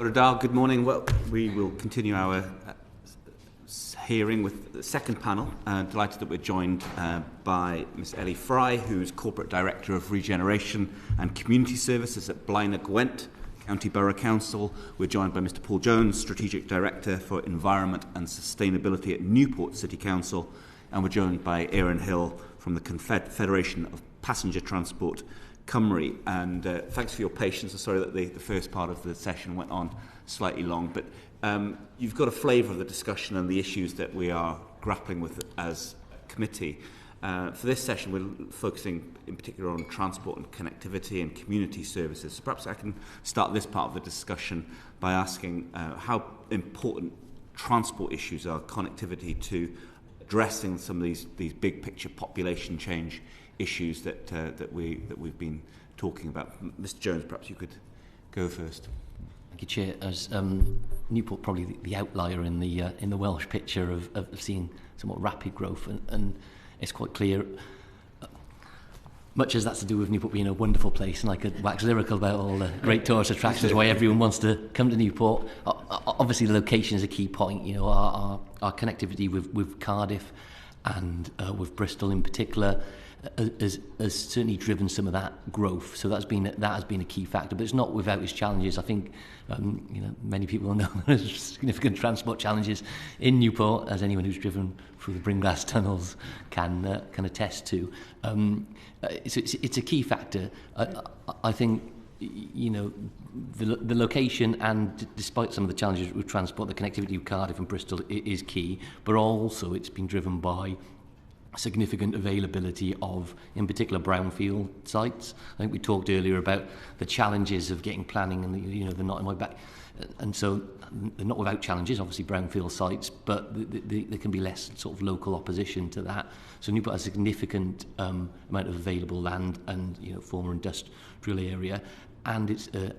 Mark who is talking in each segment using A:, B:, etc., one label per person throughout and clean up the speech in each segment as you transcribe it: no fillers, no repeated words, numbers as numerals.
A: Radal, good morning. Well, we will continue our hearing with the second panel. Delighted that we're joined by Ms Ellie Fry, who's Corporate Director of Regeneration and Community Services at Blaenau Gwent County Borough Council. We're joined by Mr Paul Jones, Strategic Director for Environment and Sustainability at Newport City Council. And we're joined by Aaron Hill from the Confederation of Passenger Transport Cymru. And thanks for your patience. I'm sorry that the first part of the session went on slightly long, but you've got a flavour of the discussion and the issues that we are grappling with as a committee. For this session, we're focusing in particular on transport and connectivity and community services. So perhaps I can start this part of the discussion by asking how important transport issues are, connectivity, to addressing some of these big picture population change issues that we've been talking about. Mr Jones, perhaps you could go first.
B: Thank you, Chair. As Newport probably the outlier in the Welsh picture of seeing somewhat rapid growth, and it's quite clear, much as that's to do with Newport being a wonderful place, and I could wax lyrical about all the great tourist attractions, why everyone wants to come to Newport. Obviously, the location is a key point. You know, our connectivity with Cardiff and with Bristol in particular has certainly driven some of that growth. So that has been a key factor, but it's not without its challenges. I think many people will know there's significant transport challenges in Newport, as anyone who's driven through the Bringlass tunnels can attest to. It's a key factor. I think the location, and despite some of the challenges with transport, the connectivity with Cardiff and Bristol is key, but also it's been driven by significant availability of, in particular, brownfield sites. I think we talked earlier about the challenges of getting planning, and they're not in my back, and so they're not without challenges. Obviously, brownfield sites, but there can be less sort of local opposition to that. So Newport has a significant amount of available land and former industrial area. And the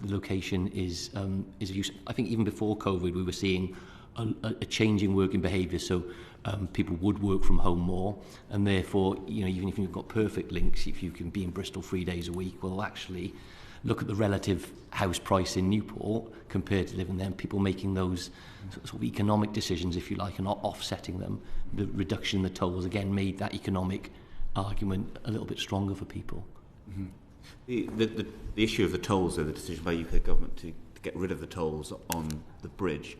B: location is of use. I think even before COVID, we were seeing a change in working behaviour. So people would work from home more, and therefore, even if you've got perfect links, if you can be in Bristol 3 days a week, well, actually, look at the relative house price in Newport compared to living there. And people making those sort of economic decisions, if you like, and not offsetting them. The reduction in the tolls again made that economic argument a little bit stronger for people.
A: Mm-hmm. The issue of the tolls, though, the decision by UK government to get rid of the tolls on the bridge.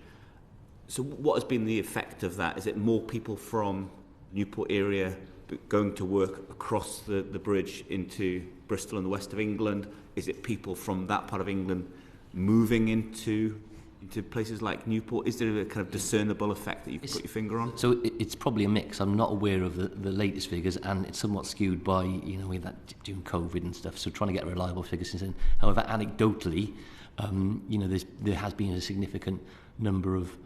A: So what has been the effect of that? Is it more people from Newport area going to work across the bridge into Bristol and the west of England? Is it people from that part of England moving into places like Newport? Is there a kind of discernible effect that you can put your finger on?
B: So it's probably a mix. I'm not aware of the latest figures, and it's somewhat skewed by, with that during COVID and stuff, so trying to get reliable figures since then. However, anecdotally, there has been a significant number of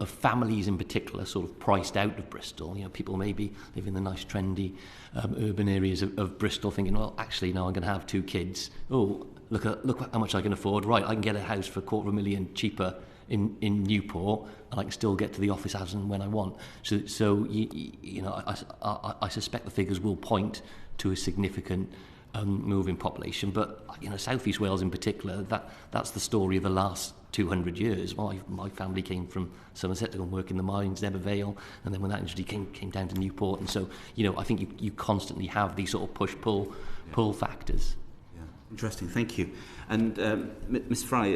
B: families in particular sort of priced out of Bristol. People maybe live in the nice trendy urban areas of Bristol thinking, well, actually, now I'm going to have 2 kids. Oh, look how much I can afford. Right, I can get a house for $250,000 cheaper in Newport, and I can still get to the office as and when I want. So I suspect the figures will point to a significant move in population. But South East Wales in particular, that's the story of the last 200 years. My family came from Somerset to go and work in the mines, Ebbw Vale, and then when that industry came down to Newport. And so, I think you constantly have these sort of push-pull factors.
A: Yeah, interesting, thank you. And Ms Fry,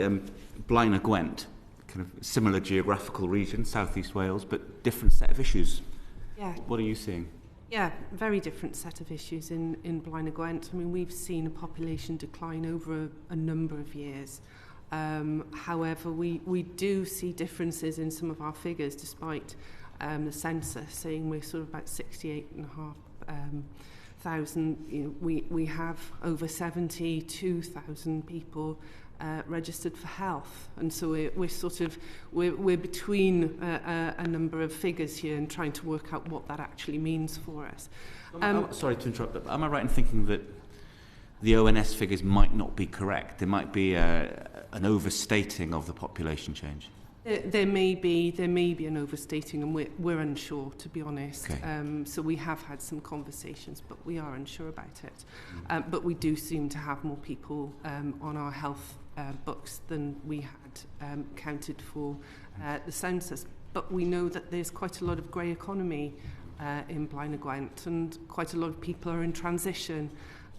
A: Blaenau Gwent, kind of similar geographical region, South East Wales, but different set of issues. Yeah. What are you seeing?
C: Yeah, very different set of issues in Blaenau Gwent. I mean, we've seen a population decline over a number of years. However, we do see differences in some of our figures, despite the census saying we're sort of about 68,500. We have over 72,000 people registered for health, and so we're between a number of figures here and trying to work out what that actually means for us.
A: Sorry to interrupt, but am I right in thinking that the ONS figures might not be correct? There might be an overstating of the population change.
C: There may be an overstating, and we're unsure, to be honest.
A: Okay.
C: So we have had some conversations, but we are unsure about it. But we do seem to have more people on our health books than we had that counted for the census. But we know that there's quite a lot of grey economy in Blaen y Gwent, and quite a lot of people are in transition.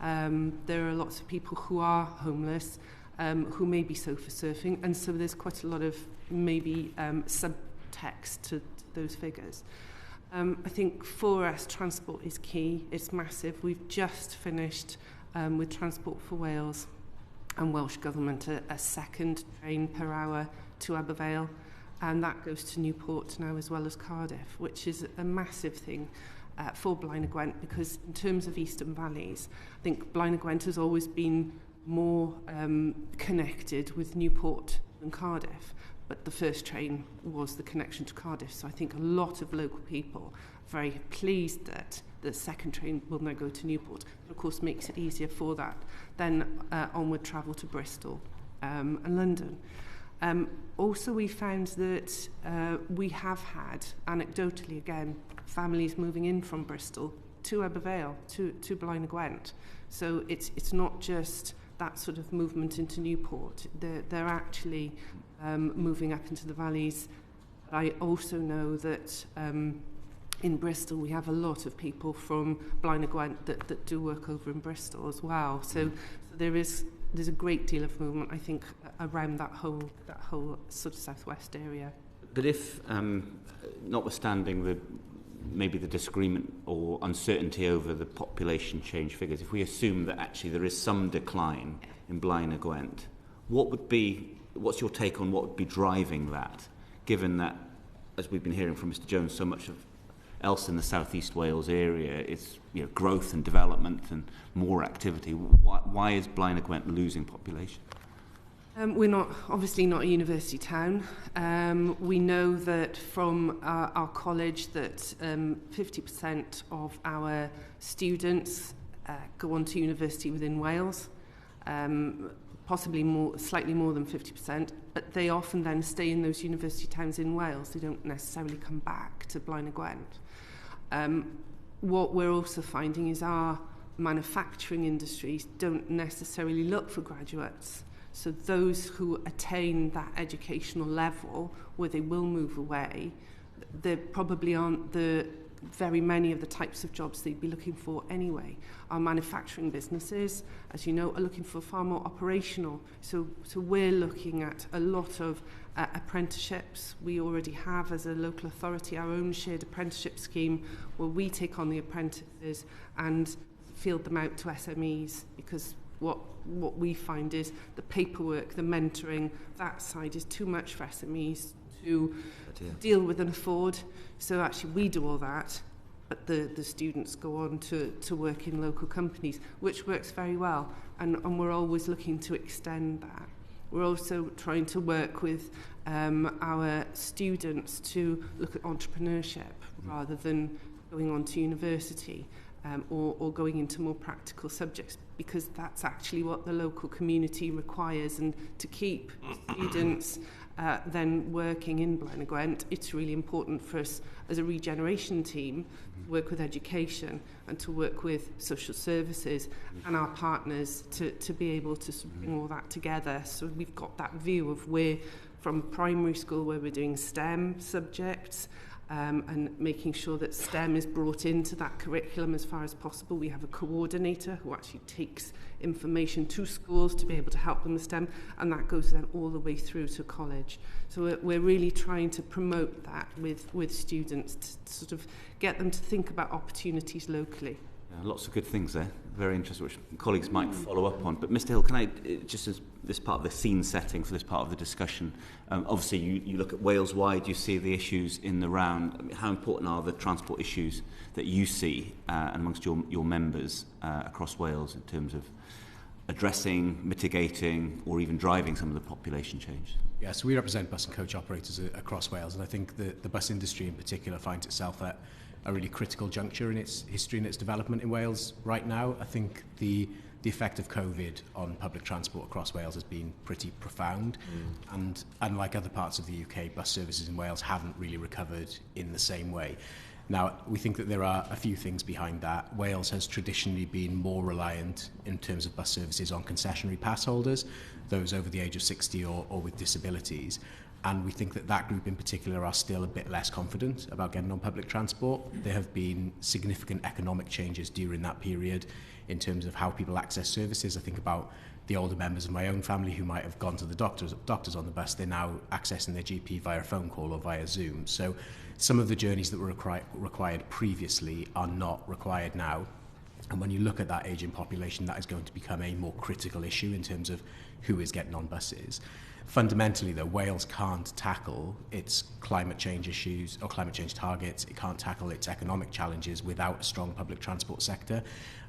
C: There are lots of people who are homeless, who may be sofa surfing, and so there's quite a lot of maybe subtext to those figures. I think for us, transport is key. It's massive. We've just finished with Transport for Wales and Welsh Government a second train per hour to Abervale, and that goes to Newport now as well as Cardiff, which is a massive thing for Blaen y Gwent, because in terms of Eastern Valleys, I think Blaen y Gwent has always been more connected with Newport than Cardiff, but the first train was the connection to Cardiff, so I think a lot of local people are very pleased that the second train will now go to Newport. It of course makes it easier for that. Then onward travel to Bristol and London. Also, we found that we have had, anecdotally again, families moving in from Bristol to Abervale, to Blaen y Gwent. So it's not just that sort of movement into Newport. They're actually moving up into the valleys. I also know that in Bristol we have a lot of people from Blaen y Gwent that do work over in Bristol as well. So there's a great deal of movement, I think, around that whole sort of southwest area.
A: But if, notwithstanding maybe the disagreement or uncertainty over the population change figures, if we assume that actually there is some decline in Blaen y Gwent, what's your take on what would be driving that, given that, as we've been hearing from Mr. Jones, so much else in the South East Wales area is growth and development and more activity? Why is Blaen y Gwent losing population?
C: We're obviously not a university town. We know that from our college that 50% of our students go on to university within Wales, possibly slightly more than 50%, but they often then stay in those university towns in Wales. They don't necessarily come back to Blaen y Gwent. What we're also finding is our manufacturing industries don't necessarily look for graduates. So those who attain that educational level where they will move away, there probably aren't very many of the types of jobs they'd be looking for anyway. Our manufacturing businesses, as you know, are looking for far more operational. So we're looking at a lot of apprenticeships. We already have, as a local authority, our own shared apprenticeship scheme where we take on the apprentices and field them out to SMEs, because what we find is the paperwork, the mentoring, that side is too much for SMEs to deal with and afford. So actually we do all that, but the students go on to work in local companies, which works very well. And we're always looking to extend that. We're also trying to work with our students to look at entrepreneurship rather than going on to university. Or going into more practical subjects, because that's actually what the local community requires. And to keep students then working in Blaen y Gwent, it's really important for us as a regeneration team to work with education and to work with social services and our partners to be able to bring all that together. So we've got that view of where, from primary school, where we're doing STEM subjects, and making sure that STEM is brought into that curriculum as far as possible. We have a coordinator who actually takes information to schools to be able to help them with STEM, and that goes then all the way through to college. So we're really trying to promote that with students, to sort of get them to think about opportunities locally.
A: Yeah, lots of good things there. Very interesting, which colleagues might follow up on. But Mr. Hill, can I, just as this part of the scene setting for this part of the discussion, obviously you look at Wales-wide, you see the issues in the round. I mean, how important are the transport issues that you see amongst your members across Wales in terms of addressing, mitigating, or even driving some of the population change?
D: Yeah, so we represent bus and coach operators across Wales, and I think the bus industry in particular finds itself at a really critical juncture in its history and its development in Wales right now. I think the effect of COVID on public transport across Wales has been pretty profound, and unlike other parts of the UK, bus services in Wales haven't really recovered in the same way. Now, we think that there are a few things behind that. Wales has traditionally been more reliant in terms of bus services on concessionary pass holders, those over the age of 60 or with disabilities. And we think that that group in particular are still a bit less confident about getting on public transport. There have been significant economic changes during that period in terms of how people access services. I think about the older members of my own family who might have gone to the doctors on the bus. They're now accessing their GP via a phone call or via Zoom. So some of the journeys that were required previously are not required now. And when you look at that ageing population, that is going to become a more critical issue in terms of who is getting on buses. Fundamentally, though, Wales can't tackle its climate change issues or climate change targets. It can't tackle its economic challenges without a strong public transport sector.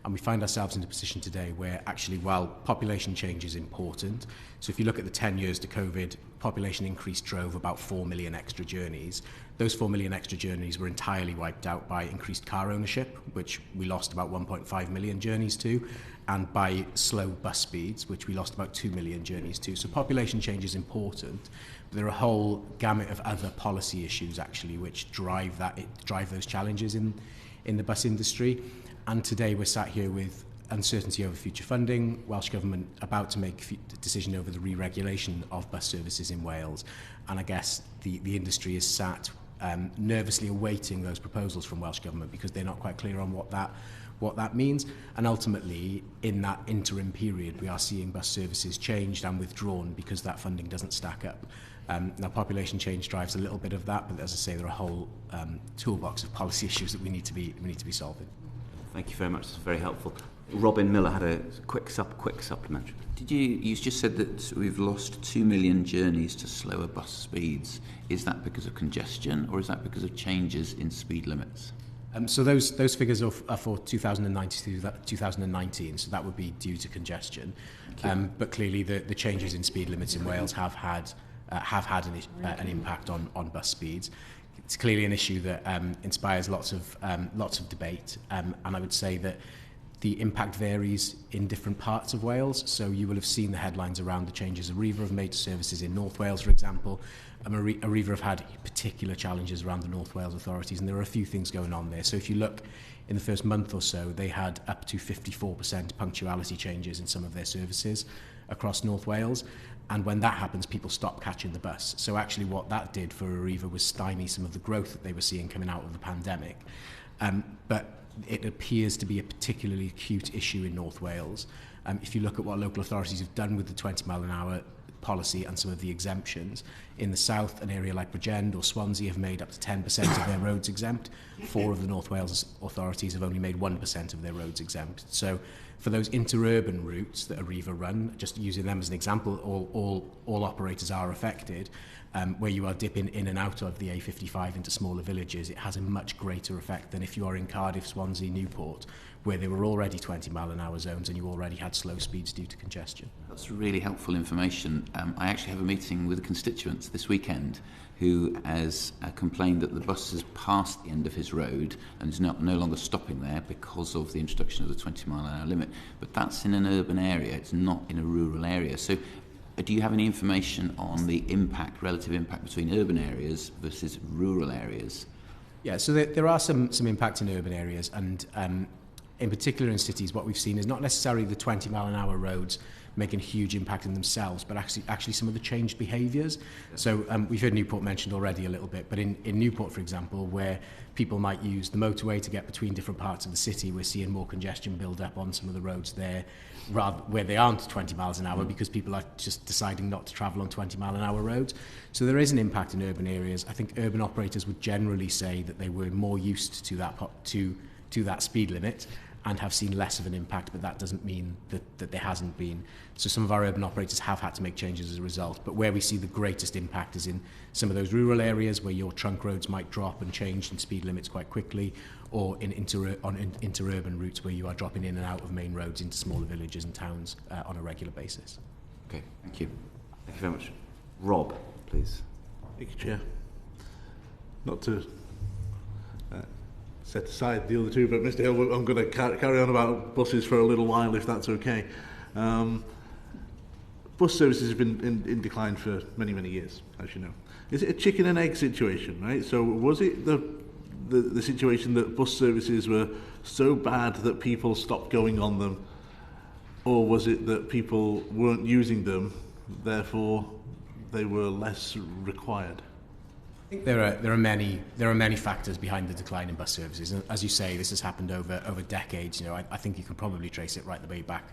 D: And we find ourselves in a position today where actually, while population change is important, so if you look at the 10 years to COVID, population increase drove about 4 million extra journeys. Those 4 million extra journeys were entirely wiped out by increased car ownership, which we lost about 1.5 million journeys to, and by slow bus speeds, which we lost about 2 million journeys to. So population change is important, but there are a whole gamut of other policy issues actually which drive those challenges in the bus industry. And today we're sat here with uncertainty over future funding, Welsh Government about to make a decision over the re-regulation of bus services in Wales. And I guess the industry is sat nervously awaiting those proposals from Welsh Government because they're not quite clear on what that means. And ultimately, in that interim period, we are seeing bus services changed and withdrawn because that funding doesn't stack up. Now, population change drives a little bit of that, but as I say, there are a whole toolbox of policy issues that we need to be solving.
A: Thank you very much. That's very helpful. Robin Miller had a quick supplementary.
E: You just said that we've lost 2 million journeys to slower bus speeds. Is that because of congestion or is that because of changes in speed limits?
D: So those figures are for 2019 to 2019, so that would be due to congestion. But clearly the changes in speed limits in Wales have had an impact on bus speeds. It's clearly an issue that inspires lots of debate, and I would say that the impact varies in different parts of Wales. So you will have seen the headlines around the changes Arriva have made to services in North Wales, for example. Arriva have had particular challenges around the North Wales authorities, and there are a few things going on there. So if you look in the first month or so, they had up to 54% punctuality changes in some of their services across North Wales. And when that happens, people stop catching the bus. So actually what that did for Arriva was stymie some of the growth that they were seeing coming out of the pandemic. But it appears to be a particularly acute issue in North Wales. If you look at what local authorities have done with the 20 mile an hour policy and some of the exemptions, in the south, an area like Bridgend or Swansea have made up to 10% of their roads exempt. 4 of the North Wales authorities have only made 1% of their roads exempt. So for those interurban routes that Arriva run, just using them as an example, all operators are affected. Where you are dipping in and out of the A55 into smaller villages, it has a much greater effect than if you are in Cardiff, Swansea, Newport, where there were already 20 mile an hour zones and you already had slow speeds due to congestion.
E: That's really helpful information. I actually have a meeting with a constituent this weekend who has complained that the bus has passed the end of his road and is no longer stopping there because of the introduction of the 20 mile an hour limit. But that's in an urban area, it's not in a rural area. So do you have any information on the relative impact between urban areas versus rural areas?
D: Yeah, so there are some impact in urban areas, and in particular in cities, what we've seen is not necessarily the 20 mile an hour roads making a huge impact in themselves, but actually some of the changed behaviours. So we've heard Newport mentioned already a little bit, but in Newport, for example, where people might use the motorway to get between different parts of the city, we're seeing more congestion build up on some of the roads there, where they aren't 20 miles an hour because people are just deciding not to travel on 20 mile an hour roads. So there is an impact in urban areas. I think urban operators would generally say that they were more used to that speed limit and have seen less of an impact, but that doesn't mean that there hasn't been. So some of our urban operators have had to make changes as a result, but where we see the greatest impact is in some of those rural areas where your trunk roads might drop and change in speed limits quite quickly, or on interurban routes where you are dropping in and out of main roads into smaller villages and towns on a regular basis.
A: Okay, thank you. Thank you very much. Rob, please.
F: Thank you, Chair. Not to set aside the other two, but Mr Hill, I'm going to carry on about buses for a little while, if that's okay. Bus services have been in decline for many, many years, as you know. Is it a chicken and egg situation, right? So was it the the situation that bus services were so bad that people stopped going on them, or was it that people weren't using them, therefore they were less required?
D: I think there are many factors behind the decline in bus services, and as you say, this has happened over decades. I think you can probably trace it right the way back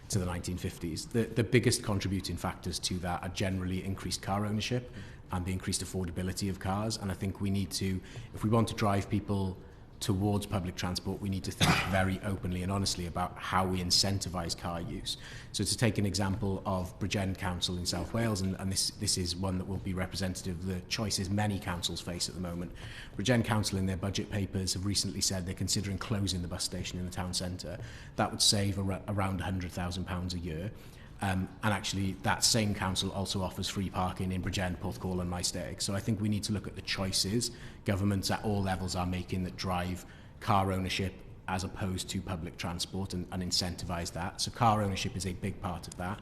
D: to the 1950s. The biggest contributing factors to that are generally increased car ownership and the increased affordability of cars. And I think we need to, if we want to drive people towards public transport, we need to think very openly and honestly about how we incentivise car use. So to take an example of Bridgend Council in South Wales, and this is one that will be representative of the choices many councils face at the moment. Bridgend Council in their budget papers have recently said they're considering closing the bus station in the town centre. That would save around £100,000 a year. And actually, that same council also offers free parking in Bridgend, Porthcawl and 𝐓𝐴𝐻𝐿. So I think we need to look at the choices governments at all levels are making that drive car ownership as opposed to public transport and incentivise that. So car ownership is a big part of that.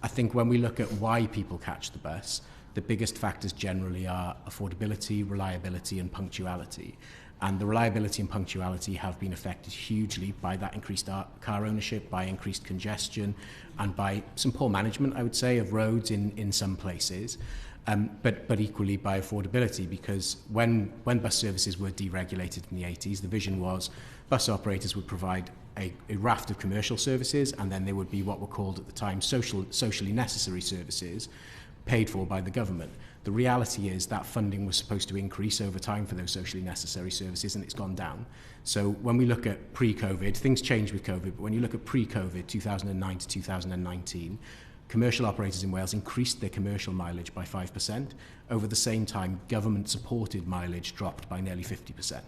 D: I think when we look at why people catch the bus, the biggest factors generally are affordability, reliability and punctuality. And the reliability and punctuality have been affected hugely by that increased car ownership, by increased congestion, and by some poor management, I would say, of roads in some places. But equally by affordability, because when bus services were deregulated in the 80s, the vision was bus operators would provide a raft of commercial services, and then there would be what were called at the time socially necessary services paid for by the government. The reality is that funding was supposed to increase over time for those socially necessary services, and it's gone down. So when we look at pre-COVID, things changed with COVID, but when you look at pre-COVID, 2009 to 2019, commercial operators in Wales increased their commercial mileage by 5%. Over the same time, government-supported mileage dropped by nearly 50%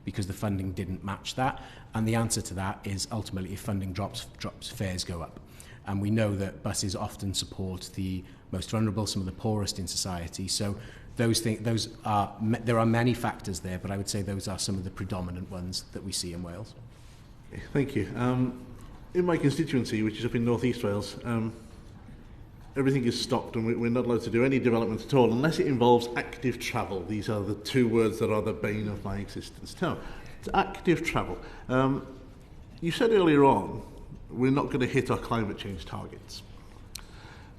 D: because the funding didn't match that. And the answer to that is ultimately if funding drops, fares go up. And we know that buses often support the most vulnerable, some of the poorest in society. So there are many factors there, but I would say those are some of the predominant ones that we see in Wales.
F: Thank you. In my constituency, which is up in North East Wales, everything is stopped and we're not allowed to do any development at all unless it involves active travel. These are the two words that are the bane of my existence. Now, active travel. You said earlier on, we're not going to hit our climate change targets.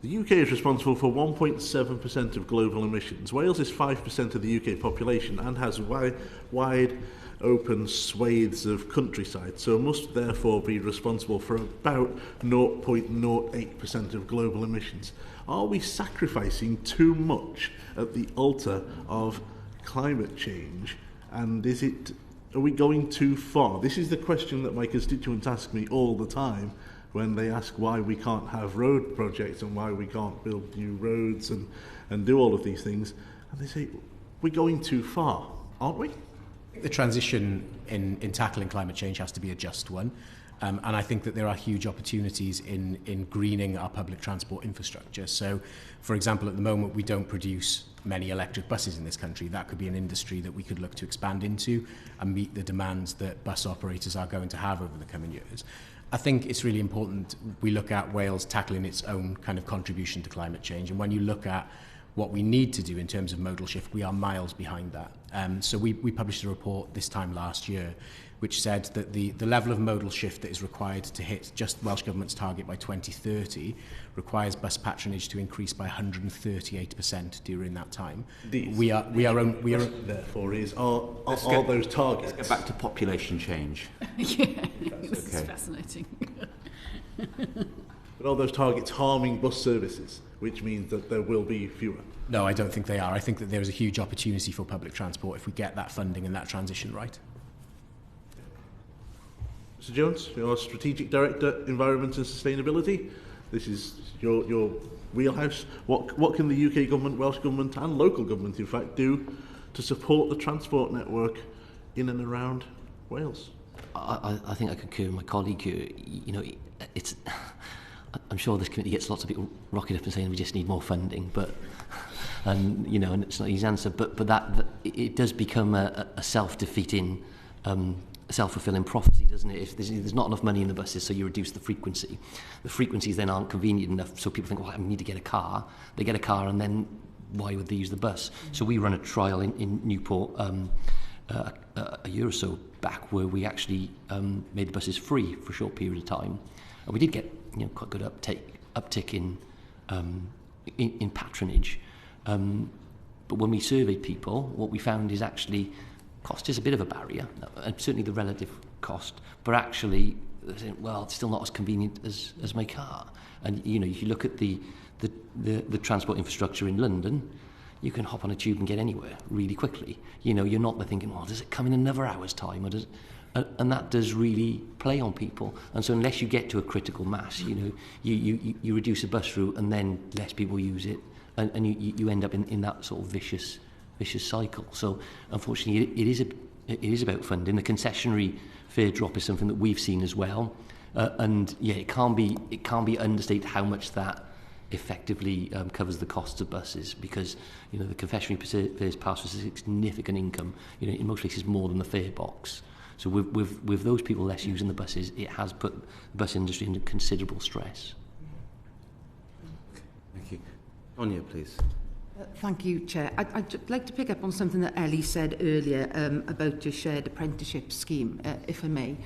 F: The UK is responsible for 1.7% of global emissions. Wales is 5% of the UK population and has wide open swathes of countryside, so must therefore be responsible for about 0.08% of global emissions. Are we sacrificing too much at the altar of climate change, and are we going too far? This is the question that my constituents ask me all the time when they ask why we can't have road projects and why we can't build new roads and do all of these things. And they say, we're going too far, aren't we?
D: The transition in tackling climate change has to be a just one. And I think that there are huge opportunities in greening our public transport infrastructure. So, for example, at the moment, we don't produce many electric buses in this country. That could be an industry that we could look to expand into and meet the demands that bus operators are going to have over the coming years. I think it's really important we look at Wales tackling its own kind of contribution to climate change. And when you look at what we need to do in terms of modal shift, we are miles behind that. So we published a report this time last year which said that the level of modal shift that is required to hit just Welsh Government's target by 2030 requires bus patronage to increase by 138% during that time.
F: Therefore, are those targets?
A: Let's get back to population change.
G: Yeah, this is fascinating.
F: But are those targets harming bus services, which means that there will be fewer?
D: No, I don't think they are. I think that there is a huge opportunity for public transport if we get that funding and that transition right.
F: Mr Jones, you're Strategic Director, Environment and Sustainability. This is your wheelhouse. What can the UK government, Welsh government and local government, in fact, do to support the transport network in and around Wales?
B: I think I concur with my colleague here. I'm sure this committee gets lots of people rocking up and saying we just need more funding, and it's not his answer. But that it does become a self-defeating, self-fulfilling prophecy, doesn't it? If there's not enough money in the buses, so you reduce the frequency. The frequencies then aren't convenient enough, so people think, well, I need to get a car. They get a car, and then why would they use the bus? So we run a trial in Newport a year or so back where we actually made the buses free for a short period of time. And we did get quite good uptick in patronage. But when we surveyed people, what we found is actually cost is a bit of a barrier, and certainly the relative cost, but actually, well, it's still not as convenient as my car. And if you look at the transport infrastructure in London, you can hop on a tube and get anywhere really quickly. You're not thinking, well, does it come in another hour's time, or does? And that does really play on people. And so unless you get to a critical mass, you reduce a bus route and then less people use it, and you end up in that sort of vicious cycle. So unfortunately, it is about funding. The concessionary fare drop is something that we've seen as well, and it can't be understated how much that effectively covers the costs of buses, because the concessionary fares pass with a significant income. In most cases more than the fare box. So with those people less using the buses, it has put the bus industry under considerable stress.
A: Thank you. Anya, please.
H: Thank you, Chair. I'd like to pick up on something that Ellie said earlier about your shared apprenticeship scheme, if I may.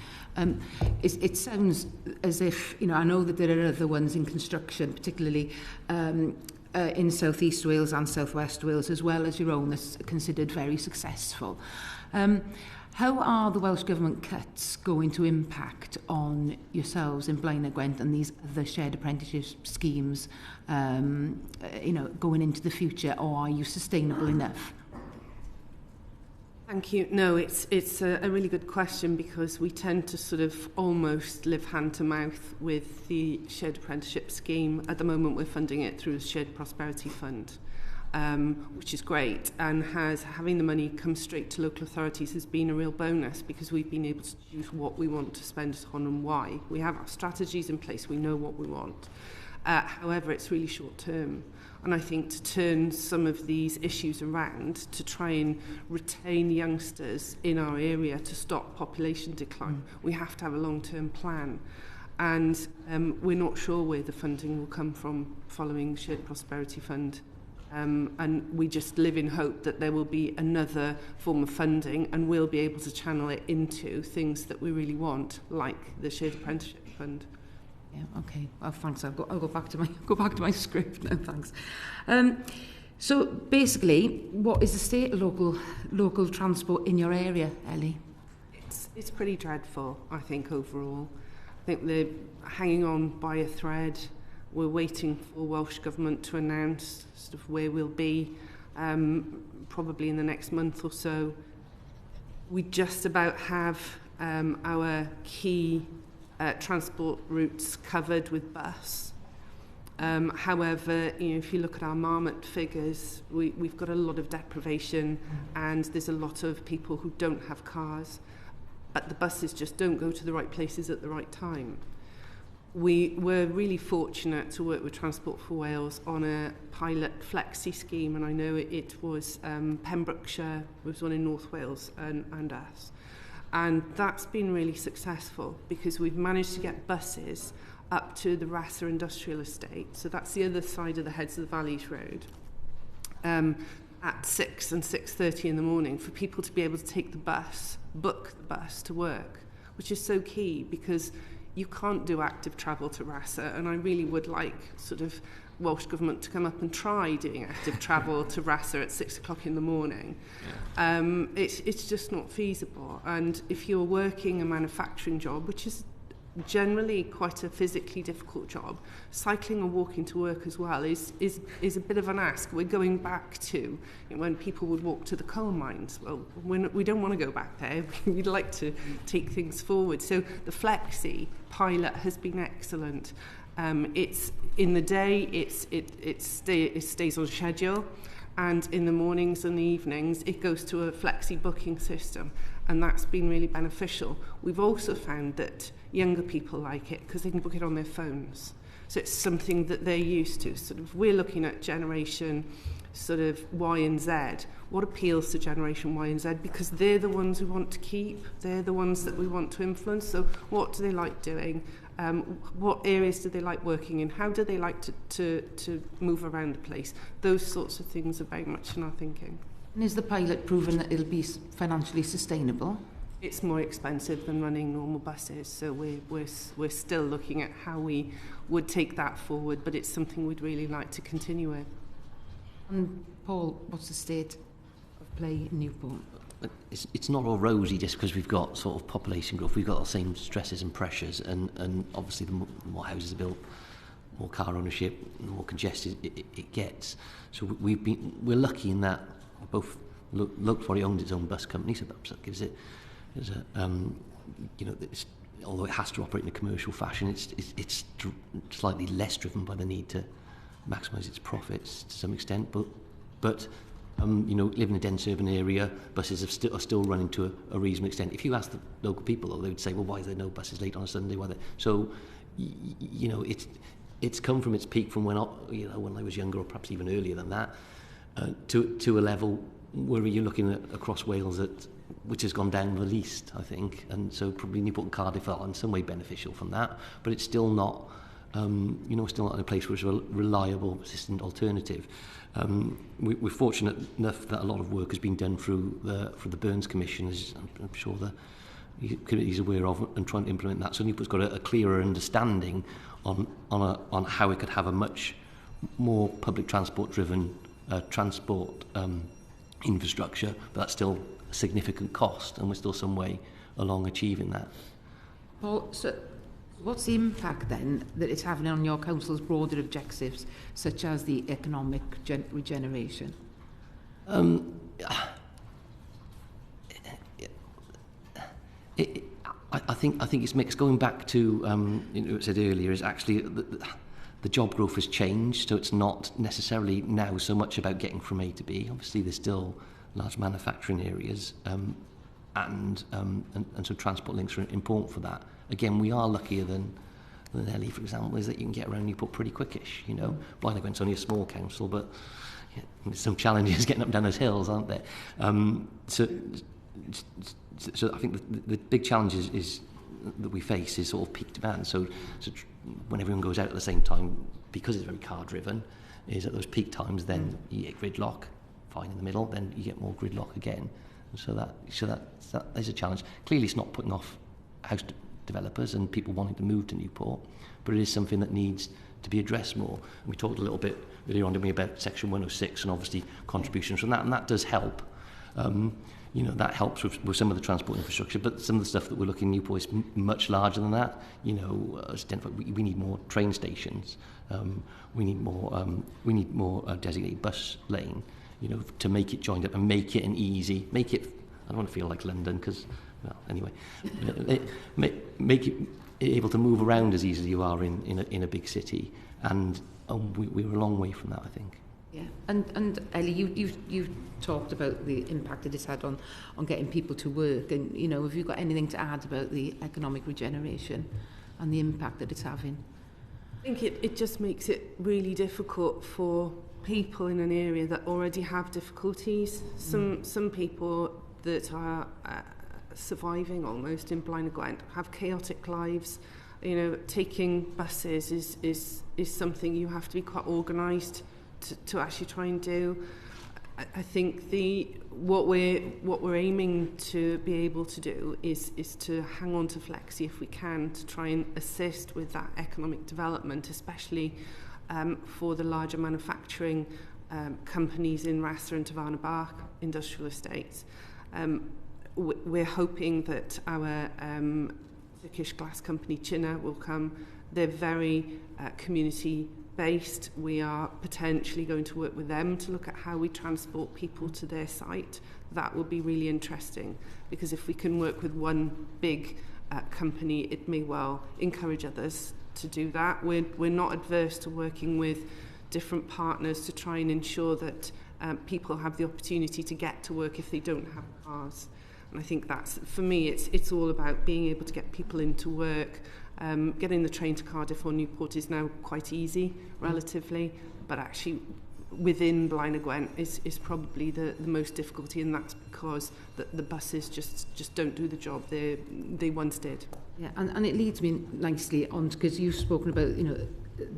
H: It sounds as if, I know that there are other ones in construction, particularly in South East Wales and South West Wales, as well as your own, that's considered very successful. How are the Welsh Government cuts going to impact on yourselves in Blaenau Gwent and these other shared apprenticeship schemes, going into the future, or are you sustainable enough?
C: Thank you. No, it's a really good question, because we tend to sort of almost live hand to mouth with the shared apprenticeship scheme. At the moment, we're funding it through the Shared Prosperity Fund. Which is great, and having the money come straight to local authorities has been a real bonus, because we've been able to choose what we want to spend it on and why. We have our strategies in place, we know what we want. However, it's really short term, and I think to turn some of these issues around, to try and retain youngsters in our area to stop population decline, we have to have a long-term plan. And we're not sure where the funding will come from following Shared Prosperity Fund. And we just live in hope that there will be another form of funding, and we'll be able to channel it into things that we really want, like the Shared Apprenticeship Fund.
H: Yeah, okay. Well, thanks. I'll go back to my script now. Thanks. So basically, what is the state of local transport in your area, Ellie?
C: It's pretty dreadful, I think, overall. I think they're hanging on by a thread. We're waiting for Welsh Government to announce sort of where we'll be, probably in the next month or so. We just about have our key transport routes covered with bus. However, if you look at our Marmot figures, we've got a lot of deprivation, and there's a lot of people who don't have cars, but the buses just don't go to the right places at the right time. We were really fortunate to work with Transport for Wales on a pilot flexi scheme, and I know it was Pembrokeshire, was one in North Wales, and us. And that's been really successful, because we've managed to get buses up to the Rasa Industrial Estate, so that's the other side of the Heads of the Valleys Road, at 6 and 6:30 in the morning, for people to be able to take the bus, book the bus to work, which is so key, because you can't do active travel to Rasa, and I really would like sort of Welsh Government to come up and try doing active travel to Rasa at 6 o'clock in the morning. Yeah. It's just not feasible, and if you're working a manufacturing job, which is generally quite a physically difficult job, cycling or walking to work as well is a bit of an ask. We're going back to when people would walk to the coal mines. Well, we don't want to go back there. We'd like to take things forward. So the flexi pilot has been excellent. It's in the day, it stays on schedule, and in the mornings and the evenings it goes to a flexi booking system, and that's been really beneficial. We've also found that younger people like it because they can book it on their phones, so it's something that they're used to. Sort of, we're looking at generation sort of Y and Z. What appeals to generation Y and Z? Because they're the ones we want to keep, they're the ones that we want to influence. So what do they like doing? What areas do they like working in? How do they like to move around the place? Those sorts of things are very much in our thinking.
H: And is the pilot proven that it'll be financially sustainable?
C: It's more expensive than running normal buses, so we're still looking at how we would take that forward, but it's something we'd really like to continue with.
H: And Paul, what's the state of play in Newport?
B: It's not all rosy just because we've got sort of population growth. We've got the same stresses and pressures, and obviously the more houses are built, more car ownership, the more congested it gets. So we're lucky in that both local authority owns its own bus company, so perhaps that gives it as a although it has to operate in a commercial fashion, it's slightly less driven by the need to maximise its profits to some extent, but live in a dense urban area, buses are still running to a reasonable extent. If you ask the local people, though, they would say, well, why are there no buses late on a Sunday? So, it's come from its peak from when I was younger, or perhaps even earlier than that, to a level where you're looking at across Wales which has gone down the least, I think, and so probably Newport and Cardiff are in some way beneficial from that, but it's still not. Still not in a place where it's a reliable, persistent alternative. We're fortunate enough that a lot of work has been done through the Burns Commission, as I'm sure the committee's aware of, and trying to implement that. So Newport's got a clearer understanding on how it could have a much more public transport-driven transport infrastructure, but that's still a significant cost, and we're still some way along achieving that.
H: Paul, so what's the impact then that it's having on your council's broader objectives, such as the economic regeneration?
B: I think it's mixed. Going back to what I said earlier, is actually the job growth has changed, so it's not necessarily now so much about getting from A to B. Obviously, there's still large manufacturing areas, and so transport links are important for that. Again, we are luckier than Ellie, for example, is that you can get around Newport pretty quickish. Blaenau-Gwent's only a small council, but there's some challenges getting up and down those hills, aren't there? So I think the big challenge is that we face is sort of peak demand. So when everyone goes out at the same time, because it's very car driven, is at those peak times, then you get gridlock, fine in the middle, then you get more gridlock again. And so that is a challenge. Clearly, it's not putting off house developers and people wanting to move to Newport, but it is something that needs to be addressed more. And we talked a little bit earlier on, didn't we, about Section 106 and obviously contributions from that, and that does help. That helps with some of the transport infrastructure, but some of the stuff that we're looking at Newport is much larger than that. We need more train stations. We need more designated bus lane. To make it joined up and make it I don't want to feel like London because, well, anyway, make it able to move around as easily as you are in a big city, and we're a long way from that, I think.
H: Yeah, and Ellie, you've talked about the impact that it's had on getting people to work, and have you got anything to add about the economic regeneration and the impact that it's having?
C: I think it just makes it really difficult for people in an area that already have difficulties. Some people that are surviving almost in Blaenau-Gwent have chaotic lives. Taking buses is something you have to be quite organised to actually try and do. I think what we're aiming to be able to do is to hang on to Flexi if we can, to try and assist with that economic development, especially for the larger manufacturing companies in Rasa and Tafarny Bach industrial estates. We're hoping that our Turkish glass company China will come. They're very community-based. We are potentially going to work with them to look at how we transport people to their site. That will be really interesting, because if we can work with one big company, it may well encourage others to do that. We're not adverse to working with different partners to try and ensure that people have the opportunity to get to work if they don't have cars. And I think that's, for me, it's all about being able to get people into work. Getting the train to Cardiff or Newport is now quite easy, relatively, but actually within Blaenau-Gwent is probably the most difficulty, and that's because the buses just don't do the job they once did.
H: Yeah, and it leads me nicely on, because you've spoken about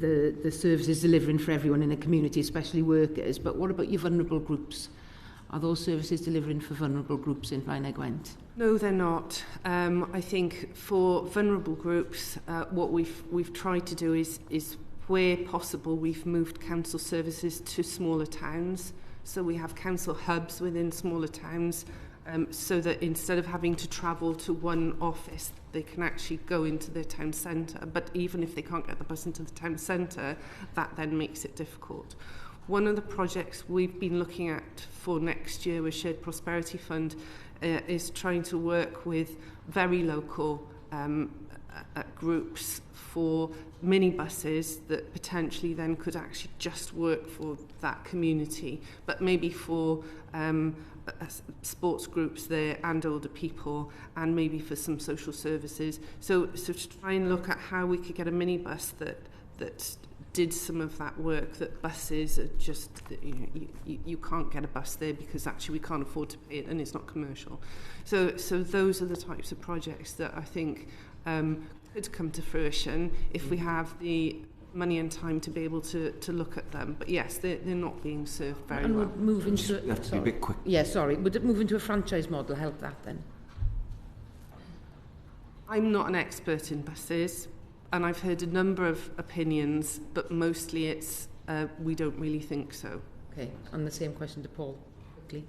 H: the services delivering for everyone in the community, especially workers, but what about your vulnerable groups? Are those services delivering for vulnerable groups in Blaenau Gwent?
C: No, they're not. I think for vulnerable groups, what we've tried to do is where possible, we've moved council services to smaller towns. So we have council hubs within smaller towns, so that instead of having to travel to one office, they can actually go into their town centre. But even if they can't get the bus into the town centre, that then makes it difficult. One of the projects we've been looking at for next year with Shared Prosperity Fund is trying to work with very local groups for minibuses that potentially then could actually just work for that community, but maybe for sports groups there and older people, and maybe for some social services. So to try and look at how we could get a minibus that did some of that work, that buses are just, you can't get a bus there because actually we can't afford to pay it and it's not commercial. So those are the types of projects that I think could come to fruition if we have the money and time to be able to look at them. But yes, they're not being served very well.
H: And would move into
A: You have to be a bit quick.
H: Yeah, sorry. Would it move into a franchise model help that then?
C: I'm not an expert in buses, and I've heard a number of opinions, but mostly it's we don't really think so.
H: Okay, and the same question to Paul. Quickly.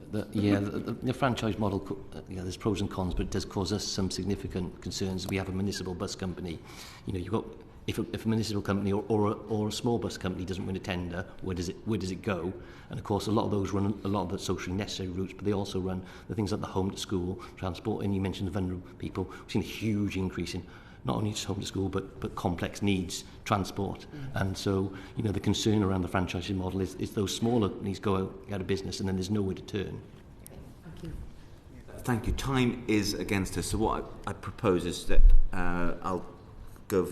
B: The franchise model, there's pros and cons, but it does cause us some significant concerns. We have a municipal bus company. You've got if a municipal company or a small bus company doesn't win a tender, where does it go? And of course, a lot of those run a lot of the socially necessary routes, but they also run the things like the home to school transport. And you mentioned the vulnerable people. We've seen a huge increase in not only just home to school, but complex needs transport. And so, the concern around the franchising model is those smaller companies go out of business and then there's nowhere to turn.
H: Thank you.
A: Thank you. Time is against us. So what I propose is that I'll go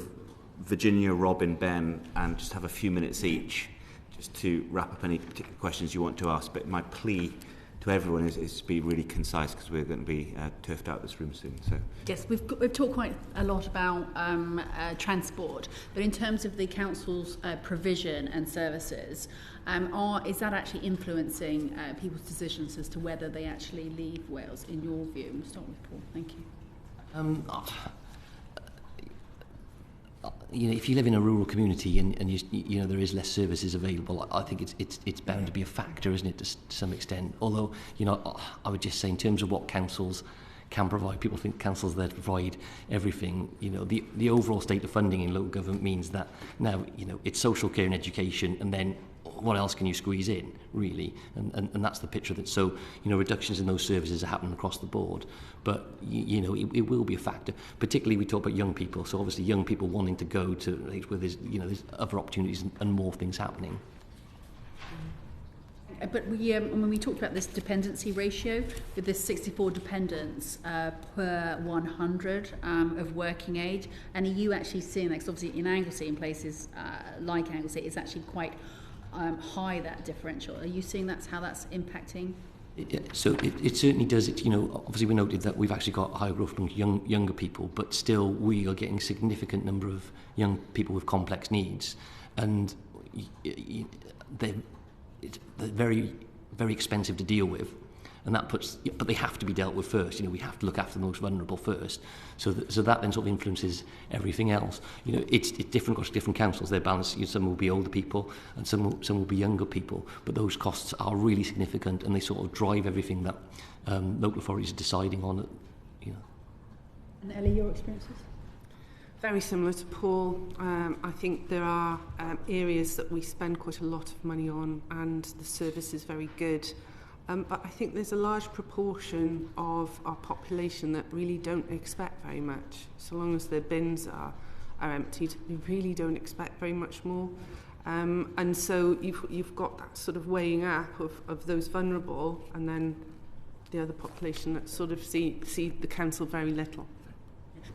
A: Virginia, Robin, Ben, and just have a few minutes each just to wrap up any particular questions you want to ask. But my plea to everyone is to be really concise, because we're going to be turfed out this room soon. So
G: yes, we've talked quite a lot about transport, but in terms of the council's provision and services, is that actually influencing people's decisions as to whether they actually leave Wales, in your view? We'll start with Paul. Thank you.
B: If you live in a rural community and there is less services available, I think it's bound to be a factor, isn't it, to some extent? Although, I would just say in terms of what councils can provide, people think councils are there to provide everything. The overall state of funding in local government means that now, it's social care and education, and then what else can you squeeze in, really? And that's the picture that, so, reductions in those services are happening across the board. But, it will be a factor. Particularly, we talk about young people. So obviously young people wanting to go to where there's other opportunities and more things happening.
G: But when we talked about this dependency ratio, with this 64 dependents per 100 of working age, and are you actually seeing that? Because obviously in Anglesey, in places like Anglesey, it's actually quite high, that differential. Are you seeing how that's impacting?
B: So it certainly does. Obviously we noted that we've actually got higher growth among younger people, but still we are getting a significant number of young people with complex needs, and they're very, very expensive to deal with. And that but they have to be dealt with first. We have to look after the most vulnerable first. So that then sort of influences everything else. It's different across different councils. They're balanced. Some will be older people, and some will be younger people. But those costs are really significant, and they sort of drive everything that local authorities are deciding on.
G: And Ellie, your experiences?
C: Very similar to Paul. I think there are areas that we spend quite a lot of money on, and the service is very good. But I think there's a large proportion of our population that really don't expect very much. So long as their bins are emptied, they really don't expect very much more. And so you've got that sort of weighing up of those vulnerable, and then the other population that sort of see the council very little.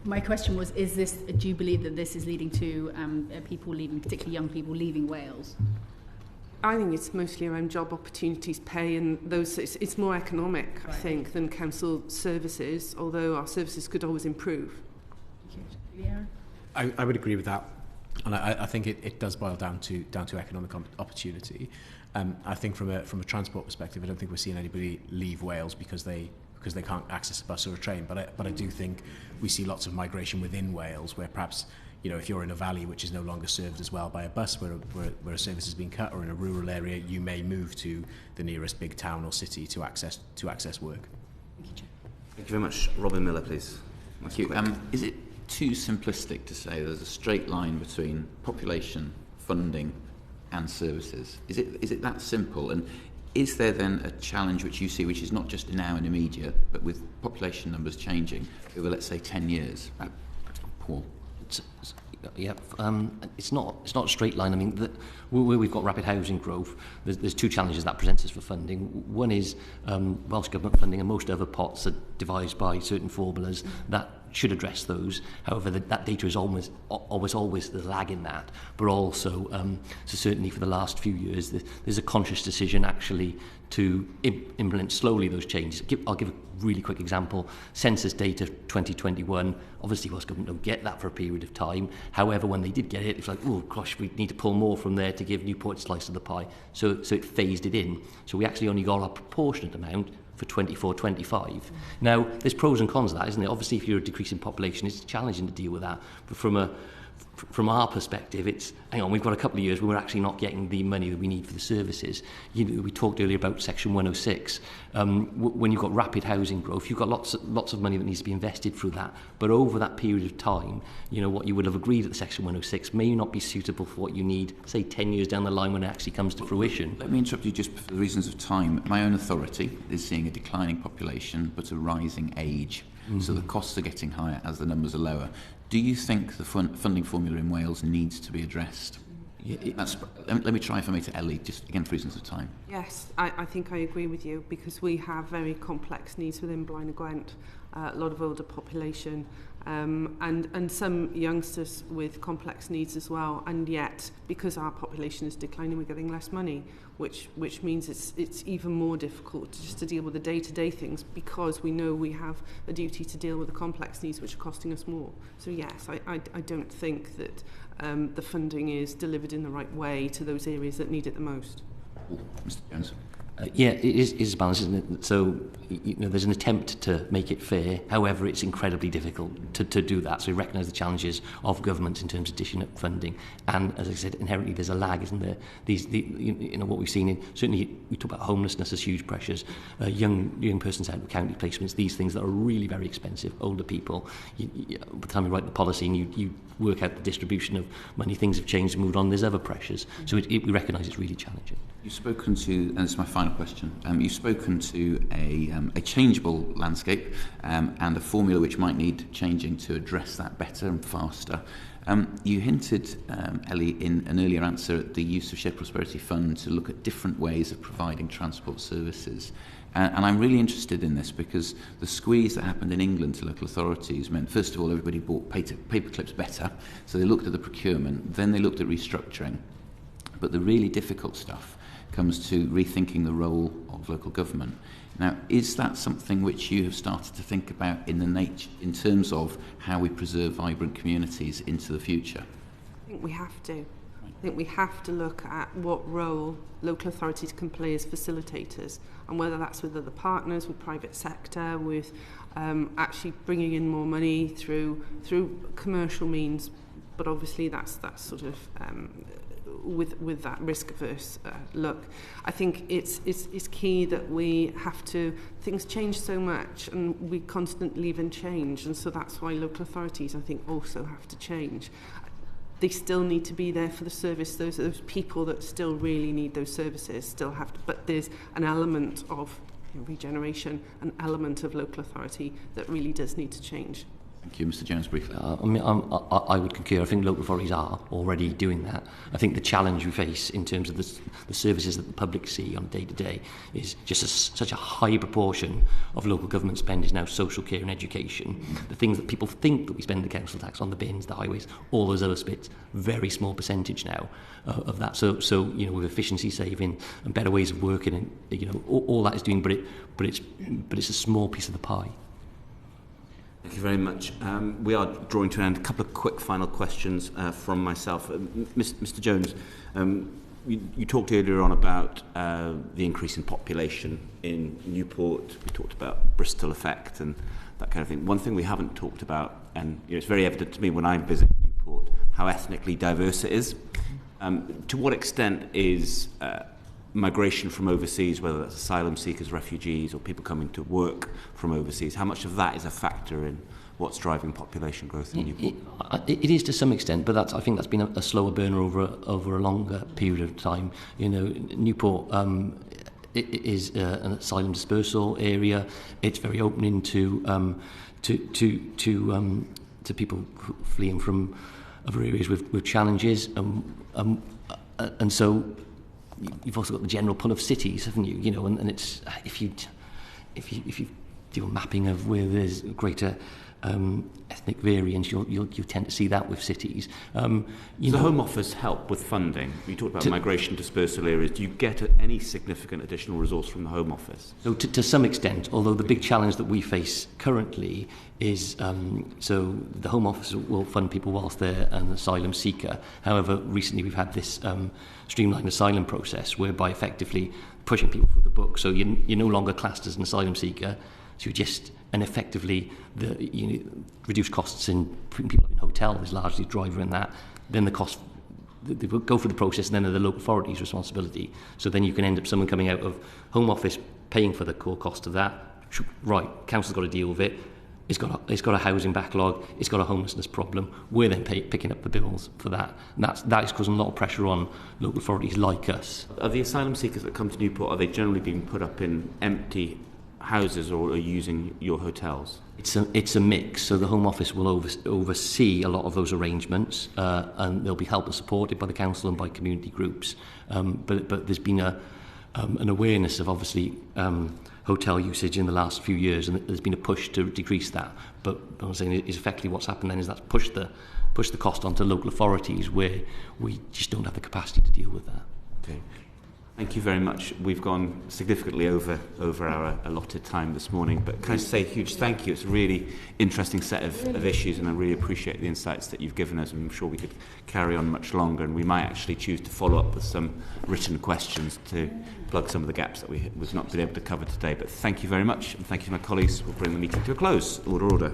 G: My question was, do you believe that this is leading to people leaving, particularly young people leaving Wales?
C: I think it's mostly around job opportunities, pay, and those. It's more economic, right, I think, than council services, although our services could always improve.
G: Yeah.
D: I would agree with that. And I think it does boil down to economic opportunity. I think from a transport perspective, I don't think we're seeing anybody leave Wales because they can't access a bus or a train. But I do think we see lots of migration within Wales, where perhaps, you know, if you're in a valley which is no longer served as well by a bus, where a service has been cut, or in a rural area, you may move to the nearest big town or city to access work.
G: Thank you, Chair.
A: Thank you very much. Robin Miller, please.
E: Thank you. Is it too simplistic to say there's a straight line between population, funding and services? Is it that simple? And is there then a challenge which you see, which is not just now and immediate, but with population numbers changing over, let's say, 10 years? Paul?
B: Yeah, it's not a straight line. I mean, where we've got rapid housing growth, there's two challenges that presents us for funding. One is Welsh Government funding, and most other pots are devised by certain formulas that should address those. However, that data is always the lag in that. But also, so certainly for the last few years, there's a conscious decision actually to implement slowly those changes. I'll give a really quick example. Census data 2021, obviously Welsh Government don't get that for a period of time. However, when they did get it, it's like, oh gosh, we need to pull more from there to give Newport a slice of the pie. So it phased it in. So we actually only got a proportionate amount for 24-25. Now, there's pros and cons of that, isn't it? Obviously, if you're a decreasing population, it's challenging to deal with that. But from our perspective, it's, hang on, we've got a couple of years where we're actually not getting the money that we need for the services. You know, we talked earlier about Section 106. When you've got rapid housing growth, you've got lots of money that needs to be invested through that. But over that period of time, you know, what you would have agreed at the Section 106 may not be suitable for what you need, say, 10 years down the line when it actually comes to fruition.
E: Let me interrupt you just for the reasons of time. My own authority is seeing a declining population but a rising age. Mm-hmm. So the costs are getting higher as the numbers are lower. Do you think the funding formula in Wales needs to be addressed? Yeah, let me try, if I may, to Ellie, just again for reasons of time.
C: Yes, I think I agree with you, because we have very complex needs within Blaen y Gwent, a lot of older population, and some youngsters with complex needs as well. And yet, because our population is declining, we're getting less money, which means it's even more difficult to deal with the day-to-day things, because we know we have a duty to deal with the complex needs which are costing us more. So yes, I don't think that the funding is delivered in the right way to those areas that need it the most.
E: Mr. Jones.
B: Yeah, it is a balance, isn't it? So, you know, there's an attempt to make it fair. However, it's incredibly difficult to do that. So we recognise the challenges of governments in terms of dishing up funding. And as I said, inherently there's a lag, isn't there? You know, what we've seen in, certainly we talk about homelessness as huge pressures, young persons out of county placements, these things that are really very expensive, older people. By the time you write the policy and you work out the distribution of money, things have changed and moved on, there's other pressures. So we recognise it's really challenging.
E: You've spoken to, and this is my final question, you've spoken to a changeable landscape and a formula which might need changing to address that better and faster. You hinted, Ellie, in an earlier answer at the use of Shared Prosperity Fund to look at different ways of providing transport services. And I'm really interested in this because the squeeze that happened in England to local authorities meant, first of all, everybody bought paper clips better, so they looked at the procurement, then they looked at restructuring. But the really difficult stuff comes to rethinking the role of local government. Now, is that something which you have started to think about in terms of how we preserve vibrant communities into the future?
C: I think we have to. I think we have to look at what role local authorities can play as facilitators, and whether that's with other partners, with private sector, with actually bringing in more money through commercial means. But obviously that's sort of with that risk-averse look. I think it's key that we have to, things change so much and we constantly even change, and so that's why local authorities, I think, also have to change. They still need to be there for the service. Those people that still really need those services still have to, but there's an element of regeneration, an element of local authority that really does need to change.
E: Thank you. Mr. Jones, briefly.
B: I would concur. I think local authorities are already doing that. I think the challenge we face in terms of the services that the public see on day-to-day is just such a high proportion of local government spend is now social care and education. The things that people think that we spend the council tax on, the bins, the highways, all those other bits, very small percentage now of that. So you know, with efficiency saving and better ways of working, and you know, all that is doing, but it's a small piece of the pie.
A: Thank you very much. We are drawing to an end. A couple of quick final questions from myself. Mr. Jones, you talked earlier on about the increase in population in Newport. We talked about Bristol effect and that kind of thing. One thing we haven't talked about, and it's very evident to me when I visit Newport, how ethnically diverse it is. To what extent is migration from overseas, whether that's asylum seekers, refugees, or people coming to work from overseas, how much of that is a factor in what's driving population growth in Newport?
B: It is to some extent, but I think that's been a slower burner over a longer period of time. Newport it is an asylum dispersal area. It's very opening to people fleeing from other areas with challenges, and so you've also got the general pull of cities, haven't you? And it's if you do a mapping of where there's greater ethnic variance, you'll tend to see that with cities.
A: Does the Home Office help with funding? You talked about migration dispersal areas. Do you get any significant additional resource from the Home Office?
B: So to some extent, although the big challenge that we face currently is, so the Home Office will fund people whilst they're an asylum seeker. However, recently we've had this streamlined asylum process whereby effectively pushing people through the book. So you're no longer classed as an asylum seeker. So you just, and effectively, reduce costs in putting people up in hotels is largely the driver in that. Then the cost, they will go through the process, and then they're the local authority's responsibility. So then you can end up someone coming out of Home Office paying for the core cost of that. Right, council's got to deal with it. It's got a housing backlog. It's got a homelessness problem. We're then picking up the bills for that. And that is causing a lot of pressure on local authorities like us.
A: Are the asylum seekers that come to Newport, are they generally being put up in empty houses or are using your hotels?
B: It's a mix. So the Home Office will oversee a lot of those arrangements, and they'll be helped and supported by the council and by community groups. But there's been an awareness of obviously hotel usage in the last few years, and there's been a push to decrease that. But what I'm saying is effectively what's happened then is that's pushed the cost onto local authorities where we just don't have the capacity to deal with that.
A: Okay. Thank you very much. We've gone significantly over our allotted time this morning, but can I say a huge thank you. It's a really interesting set of issues, and I really appreciate the insights that you've given us, and I'm sure we could carry on much longer, and we might actually choose to follow up with some written questions to plug some of the gaps that we've not been able to cover today. But thank you very much, and thank you to my colleagues. We'll bring the meeting to a close. Order.